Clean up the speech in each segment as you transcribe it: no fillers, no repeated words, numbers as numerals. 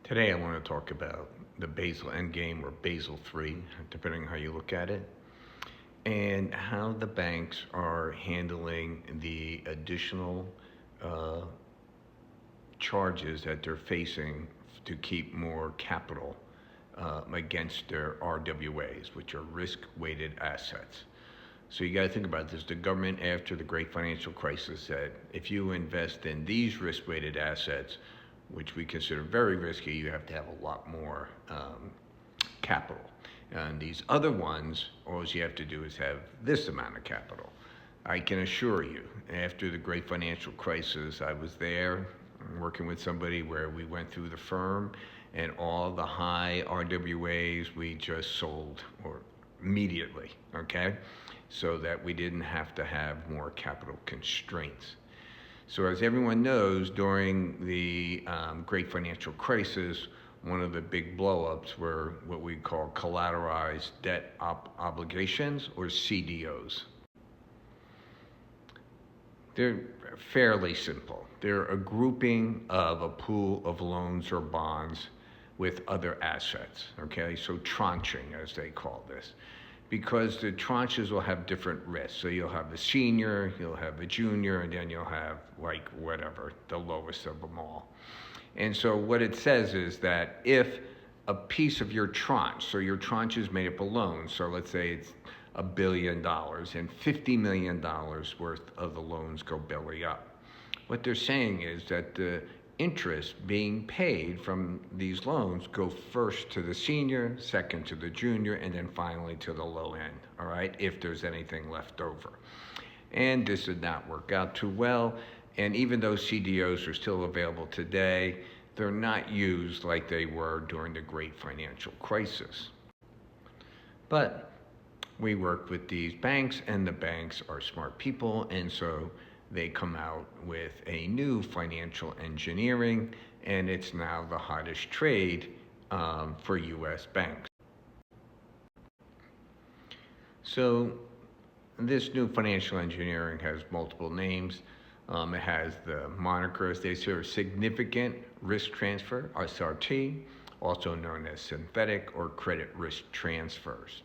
Today I want to talk about the Basel Endgame or Basel III, depending on how you look at it, and how the banks are handling the additional uh, charges that they're facing to keep more capital against their RWAs, which are risk-weighted assets. So you got to think about this. The government, after the great financial crisis, said if you invest in these risk-weighted assets, which we consider very risky, you have to have a lot more capital. And these other ones, all you have to do is have this amount of capital. I can assure you, after the great financial crisis, I was there working with somebody where we went through the firm and all the high RWAs we just sold or immediately, okay? So that we didn't have to have more capital constraints. So as everyone knows, during the great financial crisis, one of the big blowups were what we call collateralized debt obligations, or CDOs. They're fairly simple. They're a grouping of a pool of loans or bonds with other assets, okay? So tranching, as they call this, because the tranches will have different risks. So you'll have a senior, you'll have a junior, and then you'll have like whatever, the lowest of them all. And so what it says is that if a piece of your tranche, so your tranche is made up of loans, so let's say it's $1 billion and $50 million worth of the loans go belly up. What they're saying is that the interest being paid from these loans go first to the senior, second to the junior, and then finally to the low end, all right, if there's anything left over. And this did not work out too well, and even though CDOs are still available today, they're not used like they were during the great financial crisis. But we work with these banks, and the banks are smart people, and so they come out with a new financial engineering, and it's now the hottest trade for US banks. So this new financial engineering has multiple names. It has the monikers. They say significant risk transfer, SRT, also known as synthetic or credit risk transfers.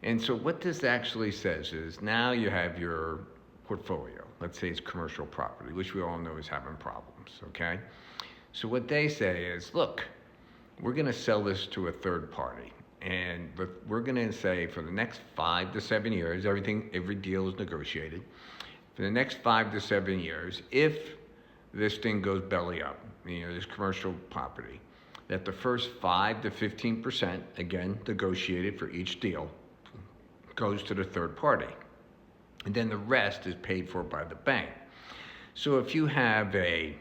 And so what this actually says is now you have your portfolio. Let's say it's commercial property, which we all know is having problems, okay? So what they say is, look, we're gonna sell this to a third party, and we're gonna say for the next 5 to 7 years, every deal is negotiated. For the next 5 to 7 years, if this thing goes belly up, this commercial property, that the first 5 to 15%, again, negotiated for each deal, goes to the third party. And then the rest is paid for by the bank. So if you have a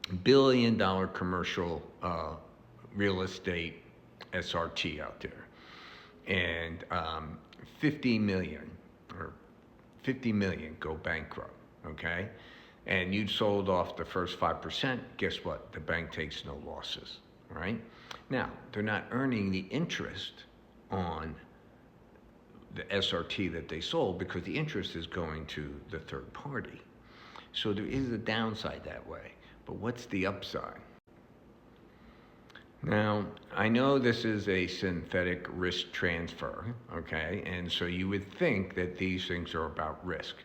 $1 billion commercial real estate SRT out there, and 50 million go bankrupt, okay? And you sold off the first 5%, guess what? The bank takes no losses, right? Now, they're not earning the interest on the SRT that they sold because the interest is going to the third party. So there is a downside that way, but what's the upside? Now, I know this is a synthetic risk transfer, okay? And so you would think that these things are about risk.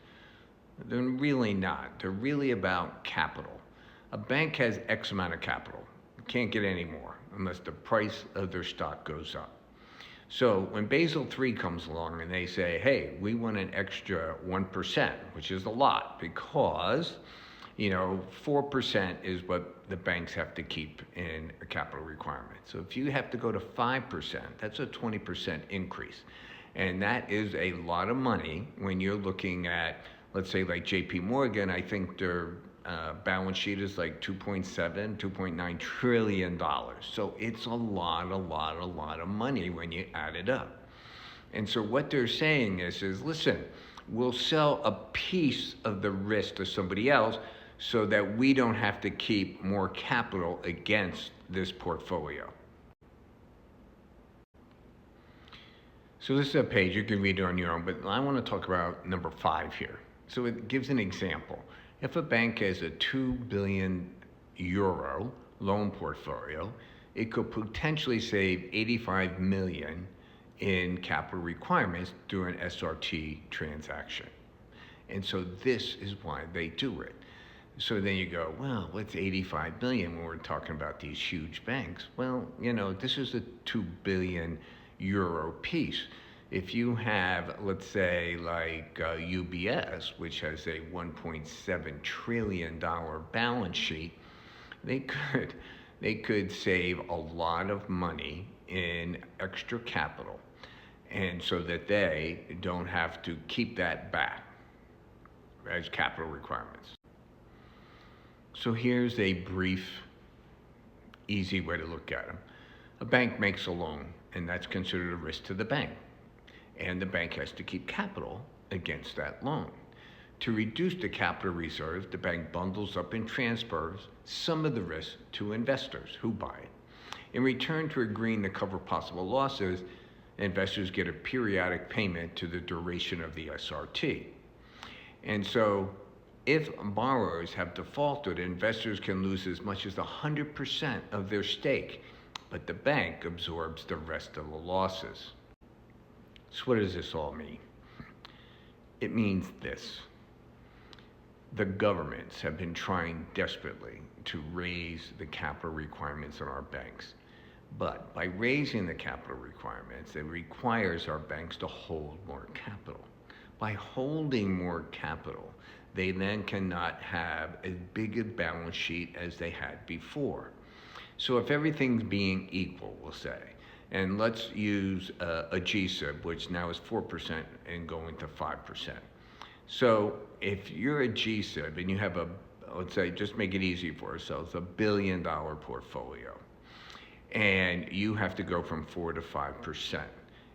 They're really not. They're really about capital. A bank has X amount of capital. It can't get any more unless the price of their stock goes up. So when Basel III comes along and they say, hey, we want an extra 1%, which is a lot because, 4% is what the banks have to keep in a capital requirement. So if you have to go to 5%, that's a 20% increase. And that is a lot of money when you're looking at, let's say like JP Morgan, I think their balance sheet is like $2.9 trillion. So it's a lot of money when you add it up. And so what they're saying is listen, we'll sell a piece of the risk to somebody else so that we don't have to keep more capital against this portfolio. So this is a page, you can read it on your own, but I want to talk about number 5 here. So it gives an example. If a bank has a €2 billion loan portfolio, it could potentially save 85 million in capital requirements through an SRT transaction. And so this is why they do it. So then you go, well, what's 85 billion when we're talking about these huge banks? Well, this is a 2 billion euro piece. If you have, let's say, like UBS, which has a $1.7 trillion balance sheet, they could save a lot of money in extra capital, and so that they don't have to keep that back as capital requirements. So here's a brief, easy way to look at them. A bank makes a loan, and that's considered a risk to the bank. And the bank has to keep capital against that loan. To reduce the capital reserve, the bank bundles up and transfers some of the risk to investors who buy it. In return to agreeing to cover possible losses, investors get a periodic payment to the duration of the SRT. And so if borrowers have defaulted, investors can lose as much as 100% of their stake, but the bank absorbs the rest of the losses. So what does this all mean? It means this. The governments have been trying desperately to raise the capital requirements on our banks. But by raising the capital requirements, it requires our banks to hold more capital. By holding more capital, they then cannot have as big a balance sheet as they had before. So if everything's being equal, we'll say, and let's use a GSIB, which now is 4% and going to 5%. So if you're a GSIB and you have let's say, just make it easy for ourselves, $1 billion portfolio, and you have to go from 4 to 5%,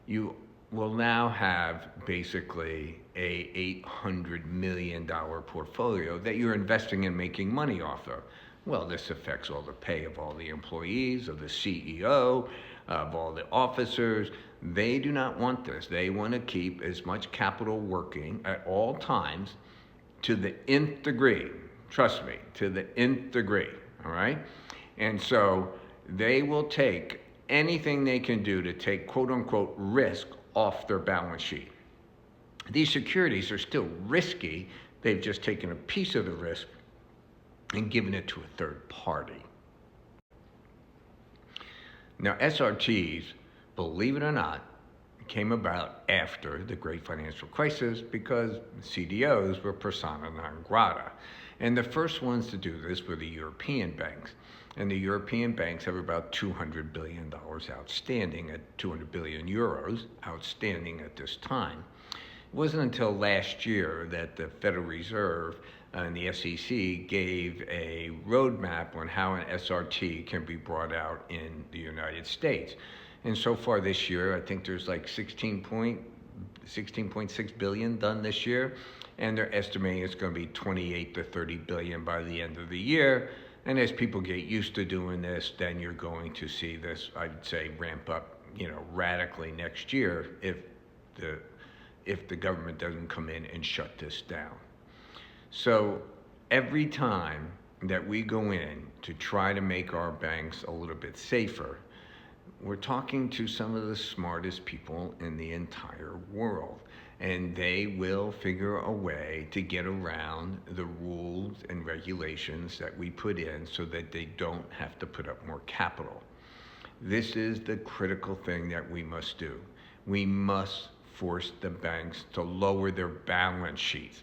you will now have basically a $800 million portfolio that you're investing in making money off of. Well, this affects all the pay of all the employees, of the CEO, of all the officers. They do not want this. They want to keep as much capital working at all times to the nth degree. Trust me, to the nth degree, all right? And so they will take anything they can do to take quote-unquote risk off their balance sheet. These securities are still risky. They've just taken a piece of the risk and given it to a third party. Now, SRTs, believe it or not, came about after the great financial crisis because CDOs were persona non grata. And the first ones to do this were the European banks. And the European banks have about $200 billion outstanding, at 200 billion euros outstanding at this time. It wasn't until last year that the Federal Reserve and the SEC gave a roadmap on how an SRT can be brought out in the United States. And so far this year, I think there's like 16.6 billion done this year, and they're estimating it's going to be 28 to 30 billion by the end of the year. And as people get used to doing this, then you're going to see this, I'd say, ramp up, radically next year if the government doesn't come in and shut this down. So every time that we go in to try to make our banks a little bit safer, we're talking to some of the smartest people in the entire world, and they will figure a way to get around the rules and regulations that we put in so that they don't have to put up more capital. This is the critical thing that we must do. We must force the banks to lower their balance sheets.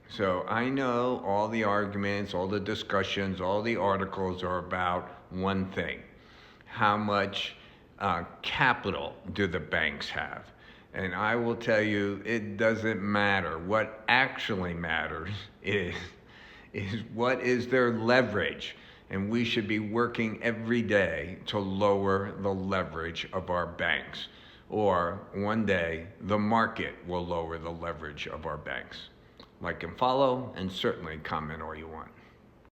So I know all the arguments, all the discussions, all the articles are about one thing. How much capital do the banks have? And I will tell you, it doesn't matter. What actually matters is what is their leverage. And we should be working every day to lower the leverage of our banks. Or one day, the market will lower the leverage of our banks. Like and follow, and certainly comment all you want.